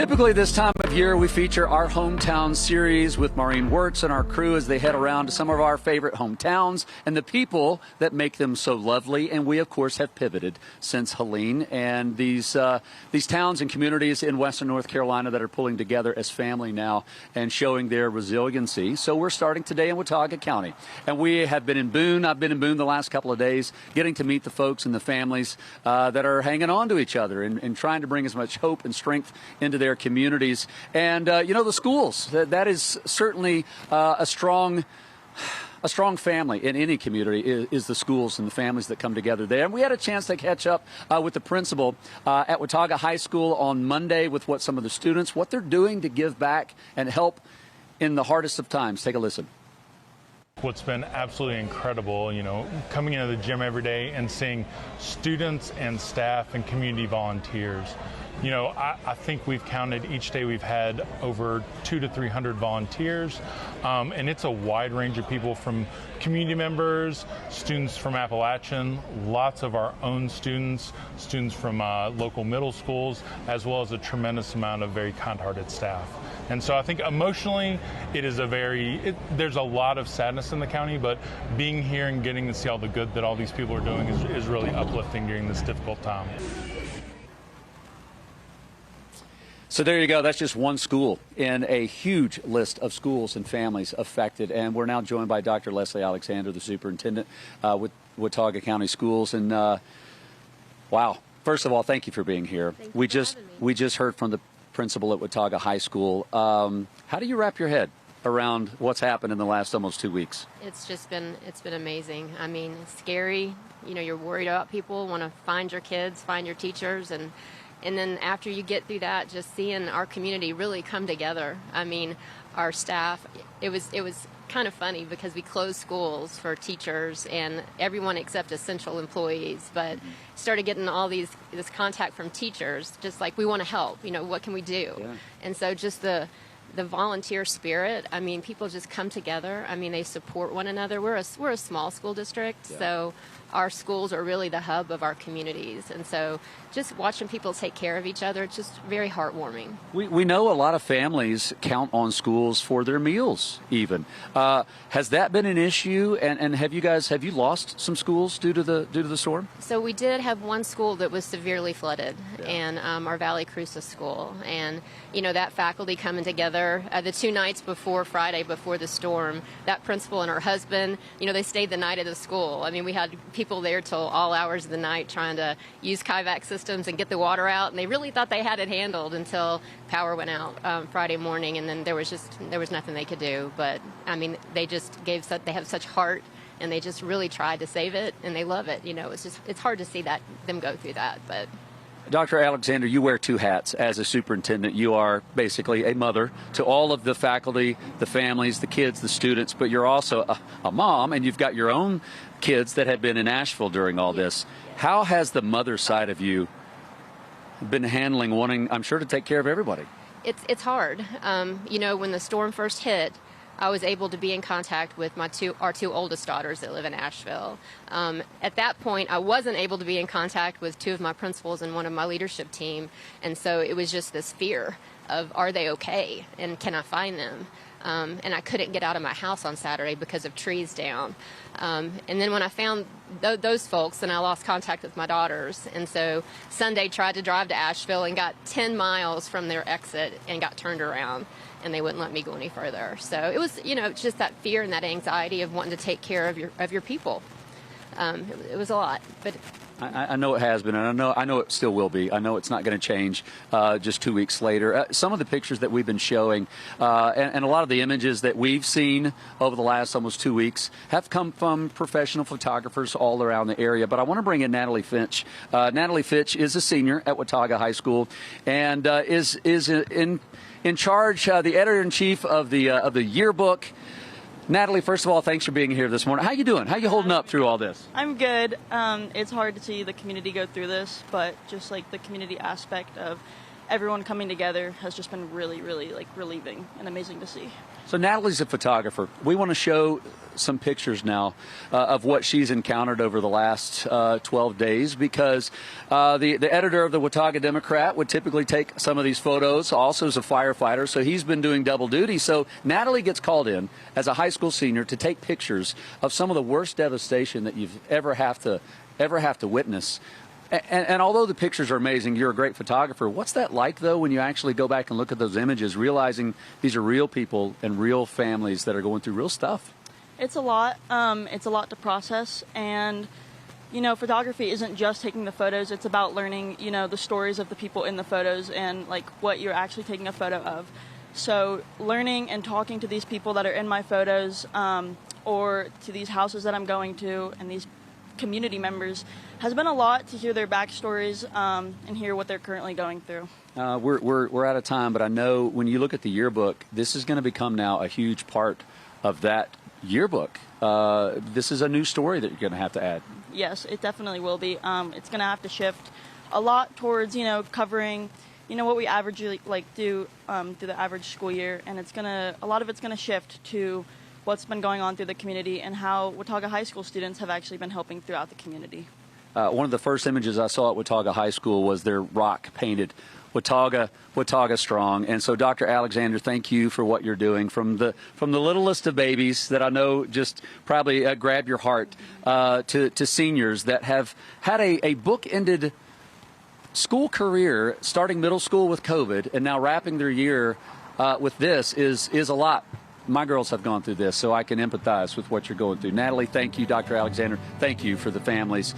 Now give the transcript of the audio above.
Typically this time of year, we feature our hometown series with Maureen Wirtz and our crew as they head around to some of our favorite hometowns and the people that make them so lovely. And we, of course, have pivoted since Helene and these towns and communities in western North Carolina that are pulling together as family now and showing their resiliency. So we're starting today in Watauga County. And we have been in Boon. I've been in Boon the last couple of days, getting to meet the folks and the families that are hanging on to each other and trying to bring as much hope and strength into their communities. And, you know, the schools, that is certainly a strong family in any community is the schools and the families that come together there. And we had a chance to catch up with the principal at Watauga High School on Monday with some of the students, what they're doing to give back and help in the hardest of times. Take a listen. What's been absolutely incredible, you know, coming into the gym every day and seeing students and staff and community volunteers. You know, I think we've counted each day we've had over 200 to 300 volunteers, and it's a wide range of people from community members, students from Appalachian, lots of our own students from local middle schools, as well as a tremendous amount of very kind-hearted staff. And so I think emotionally, it is there's a lot of sadness in the county, but being here and getting to see all the good that all these people are doing is really uplifting during this difficult time. So there you go. That's just one school in a huge list of schools and families affected. And we're now joined by Dr. Leslie Alexander, the superintendent with Watauga County Schools. And wow, first of all, thank you for being here. We just heard from the principal at Watauga High School. How do you wrap your head around what's happened in the last almost 2 weeks? It's been amazing. I mean, it's scary. You know, you're worried about people, want to find your kids, find your teachers, and then after you get through that, just seeing our community really come together. I mean, our staff, it was kind of funny because we closed schools for teachers and everyone except essential employees, but started getting this contact from teachers, just like, we want to help, you know, what can we do? Yeah. And so just the volunteer spirit, I mean, people just come together. I mean, they support one another. We're a small school district, yeah. So our schools are really the hub of our communities. And so just watching people take care of each other, it's just very heartwarming. We know a lot of families count on schools for their meals even. Has that been an issue? And have you lost some schools due to the storm? So we did have one school that was severely flooded, yeah. And our Valley Cruces school. And, you know, that faculty coming together the 2 nights before Friday, before the storm, that principal and her husband, you know, they stayed the night at the school. I mean, we had people there till all hours of the night trying to use Kyvac systems and get the water out, and they really thought they had it handled until power went out Friday morning, and then there was nothing they could do. But I mean, they have such heart, and they just really tried to save it, and they love it. You know, it's hard to see them go through that. But Dr. Alexander, you wear 2 hats as a superintendent. You are basically a mother to all of the faculty, the families, the kids, the students, but you're also a mom, and you've got your own kids that have been in Asheville during all this. How has the mother side of you been handling wanting, I'm sure, to take care of everybody? It's hard. You know, when the storm first hit, I was able to be in contact with our 2 oldest daughters that live in Asheville. At that point, I wasn't able to be in contact with 2 of my principals and one of my leadership team, and so it was just this fear of, are they okay, and can I find them? And I couldn't get out of my house on Saturday because of trees down. And then when I found those folks, then I lost contact with my daughters. And so Sunday tried to drive to Asheville and got 10 miles from their exit and got turned around, and they wouldn't let me go any further. So it was, you know, just that fear and that anxiety of wanting to take care of your people. It was a lot, but I know it has been, and I know it still will be. I know it's not going to change just 2 weeks later. Some of the pictures that we've been showing and a lot of the images that we've seen over the last almost 2 weeks have come from professional photographers all around the area. But I want to bring in Natalie Finch. Natalie Finch is a senior at Watauga High School and is in charge, the editor-in-chief of the yearbook. Natalie, first of all, thanks for being here this morning. How you doing? How you holding up through all this? I'm good. It's hard to see the community go through this, but just like the community aspect of everyone coming together has just been really, really like relieving and amazing to see. So Natalie's a photographer. We want to show some pictures now of what she's encountered over the last 12 days, because the editor of the Watauga Democrat would typically take some of these photos, also as a firefighter, so he's been doing double duty. So Natalie gets called in as a high school senior to take pictures of some of the worst devastation that you've ever have to witness. And although the pictures are amazing, you're a great photographer. What's that like, though, when you actually go back and look at those images, realizing these are real people and real families that are going through real stuff? It's a lot. It's a lot to process. And, you know, photography isn't just taking the photos. It's about learning, you know, the stories of the people in the photos and, like, what you're actually taking a photo of. So learning and talking to these people that are in my photos, or to these houses that I'm going to, and these community members, has been a lot to hear their backstories and hear what they're currently going through. We're out of time, but I know when you look at the yearbook, this is going to become now a huge part of that yearbook. This is a new story that you're going to have to add. Yes, it definitely will be. It's going to have to shift a lot towards, you know, covering, you know, what we averagely do through the average school year, and a lot of it's going to shift to what's been going on through the community and how Watauga High School students have actually been helping throughout the community. One of the first images I saw at Watauga High School was their rock painted Watauga strong. And so, Dr. Alexander, thank you for what you're doing. From the littlest of babies that I know just probably grab your heart, to seniors that have had a book-ended school career, starting middle school with COVID and now wrapping their year with this is a lot. My girls have gone through this, so I can empathize with what you're going through. Natalie, thank you. Dr. Alexander, thank you for the families